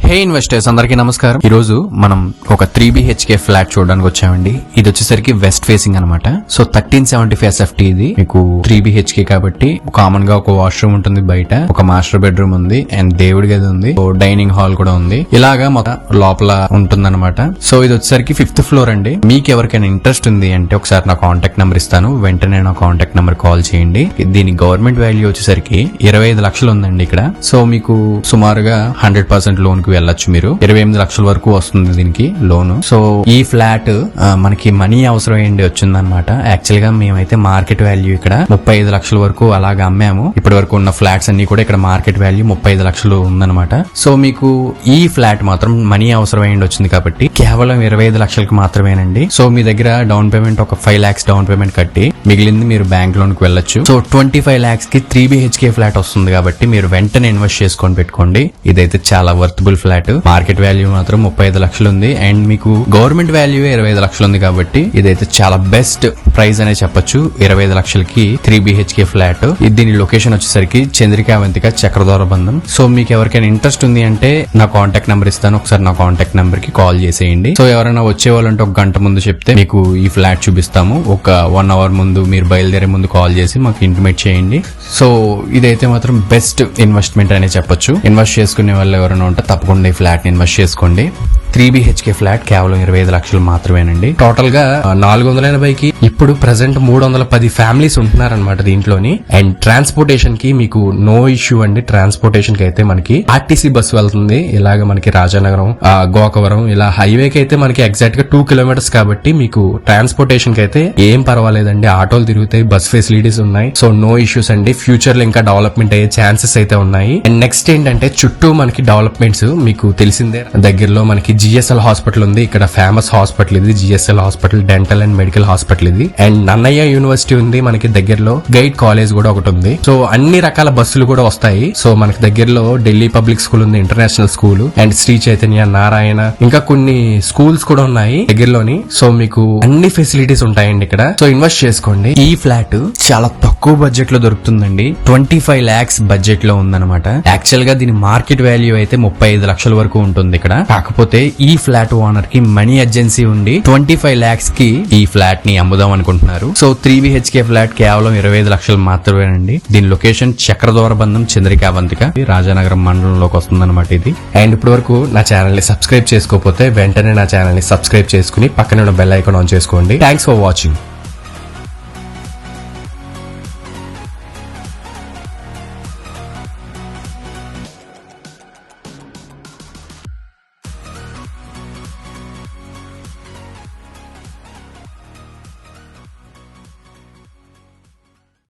హే investors అందరికీ నమస్కారం. ఈ రోజు మనం ఒక 3 BHK ఫ్లాట్ చూడడానికి వచ్చామండి. ఇది వచ్చేసరికి వెస్ట్ ఫేసింగ్ అనమాట. సో 1375 SFT ఇది మీకు 3 BHK కాబట్టి కామన్ గా ఒక వాష్రూమ్ ఉంటుంది, బయట ఒక మాస్టర్ బెడ్రూమ్ ఉంది అండ్ దేవుడి గది ఉంది, డైనింగ్ హాల్ కూడా ఉంది. ఇలాగా మొత్తం లోపల ఉంటుందన్నమాట. సో ఇది వచ్చేసరికి 5th ఫ్లోర్ అండి. మీకు ఎవరికైనా ఇంట్రెస్ట్ ఉంది అంటే ఒకసారి నా కాంటాక్ట్ నెంబర్ ఇస్తాను, వెంటనే నా కాంటాక్ట్ నెంబర్ కాల్ చేయండి. దీని గవర్నమెంట్ వాల్యూ వచ్చేసరికి 25 లక్షలు ఉందండి ఇక్కడ. సో మీకు సుమారుగా 100% లోన్ కి వెళ్ళొచ్చు. మీరు 28 లక్షల వరకు వస్తుంది దీనికి లోన్. సో ఈ ఫ్లాట్ మనకి మనీ అవసరం ఏంటి వచ్చిందనమాట. యాక్చువల్ గా మేమైతే మార్కెట్ వాల్యూ ఇక్కడ 35 లక్షల వరకు అలాగా అమ్మాము. ఇప్పటి వరకు ఉన్న ఫ్లాట్స్ అన్ని కూడా ఇక్కడ మార్కెట్ వాల్యూ 35 లక్షలు ఉందన్నమాట. సో మీకు ఈ ఫ్లాట్ మాత్రం మనీ అవసరం ఏంటి వచ్చింది కాబట్టి కేవలం 25 లక్షలకు మాత్రమేనండి. సో మీ దగ్గర డౌన్ పేమెంట్ ఒక 5 lakhs డౌన్ పేమెంట్ కట్టి మిగిలింది మీరు బ్యాంక్ లోన్ కి వెళ్ళొచ్చు. సో 25 lakhs కి 3 BHK ఫ్లాట్ వస్తుంది కాబట్టి మీరు వెంటనే ఇన్వెస్ట్ చేసుకొని పెట్టుకోండి. ఇదైతే చాలా వర్తబుల్ ఫ్లాట్. మార్కెట్ వాల్యూ మాత్రం 35 లక్షలు ఉంది అండ్ మీకు గవర్నమెంట్ వాల్యూ 25 లక్షలు ఉంది కాబట్టి ఇదైతే చాలా బెస్ట్ ప్రైస్ అనే చెప్పొచ్చు. 25 లక్షలకి 3 BHK ఫ్లాట్. దీని లొకేషన్ వచ్చేసరికి చంద్రికావంతిక చక్రధర బంధం. సో మీకు ఎవరికైనా ఇంట్రెస్ట్ ఉంది అంటే నా కాంటాక్ట్ నెంబర్ ఇస్తాను, ఒకసారి నా కాంటాక్ట్ నెంబర్ కి కాల్ చేసేయండి. సో ఎవరైనా వచ్చేవాళ్ళంటే ఒక గంట ముందు చెప్తే మీకు ఈ ఫ్లాట్ చూపిస్తాము. ఒక 1 hour ముందు మీరు బయలుదేరే ముందు కాల్ చేసి మాకు ఇంటిమేట్ చేయండి. సో ఇదైతే మాత్రం బెస్ట్ ఇన్వెస్ట్మెంట్ అనే చెప్పొచ్చు. ఇన్వెస్ట్ చేసుకునే వాళ్ళు ఎవరైనా ఉంటే తప్పకుండా ఈ ఫ్లాట్ ని ఇన్వెస్ట్ చేసుకోండి. 3 BHK ఫ్లాట్ కేవలం 25 లక్షలు మాత్రమేనండి. టోటల్ గా 480కి ఇప్పుడు ప్రెసెంట్ 310 ఫ్యామిలీస్ ఉంటున్నారనమాట దీంట్లోని. అండ్ ట్రాన్స్పోర్టేషన్ కి మీకు నో ఇష్యూ అండి. ట్రాన్స్పోర్టేషన్ కి అయితే మనకి RTC బస్ వెళ్తుంది. ఇలాగ మనకి రాజానగరం, గోకవరం ఇలా హైవే కి అయితే మనకి ఎగ్జాక్ట్ గా 2 kilometers కాబట్టి మీకు ట్రాన్స్పోర్టేషన్ కి అయితే ఏం పర్వాలేదండి. ఆటోలు తిరుగుతాయి, బస్ ఫెసిలిటీస్ ఉన్నాయి. సో నో ఇష్యూస్ అండి. ఫ్యూచర్ లో ఇంకా డెవలప్మెంట్ అయ్యే ఛాన్సెస్ అయితే ఉన్నాయి. అండ్ నెక్స్ట్ ఏంటంటే చుట్టూ మనకి డెవలప్మెంట్స్ మీకు తెలిసిందే. దగ్గరలో మనకి GSL హాస్పిటల్ ఉంది. ఇక్కడ ఫేమస్ హాస్పిటల్ ఇది. GSL hospital dental and medical hospital ఇది. అండ్ నన్నయ్య యూనివర్సిటీ ఉంది మనకి దగ్గరలో. గైడ్ కాలేజ్ కూడా ఒకటి ఉంది. సో అన్ని రకాల బస్సులు కూడా వస్తాయి. సో మనకి దగ్గరలో ఢిల్లీ పబ్లిక్ స్కూల్ ఉంది, international school, and Shri Chaitanya, Narayana, ఇంకా కొన్ని స్కూల్స్ కూడా ఉన్నాయి దగ్గరలోని. సో మీకు అన్ని ఫెసిలిటీస్ ఉంటాయండి ఇక్కడ. సో ఇన్వెస్ట్ చేసుకోండి. ఈ ఫ్లాట్ చాలా తక్కువ బడ్జెట్ లో దొరుకుతుందండి. 25 lakhs బడ్జెట్ లో ఉందన్నమాట. యాక్చువల్ గా దీని మార్కెట్ వాల్యూ అయితే 35 లక్షల వరకు ఉంటుంది ఇక్కడ. కాకపోతే ఈ ఫ్లాట్ ఓనర్ కి మనీ అర్జెన్సీ ఉండి 25 lakhs కి ఈ ఫ్లాట్ ని అమ్ముదాం అనుకుంటున్నారు. సో 3 BHK ఫ్లాట్ కేవలం 25 లక్షలు మాత్రమేనండి. దీని లొకేషన్ చక్రధర బంధం చంద్రికావంతిక, రాజానగరం మండలంలోకి వస్తుందన్నమాట ఇది. అండ్ ఇప్పటి వరకు నా ఛానల్ ని సబ్స్క్రైబ్ చేసుకోకపోతే వెంటనే నా ఛానల్ ని సబ్స్క్రైబ్ చేసుకుని పక్కన ఉన్న బెల్ ఐకాన్ ఆన్ చేసుకోండి. Thanks for watching.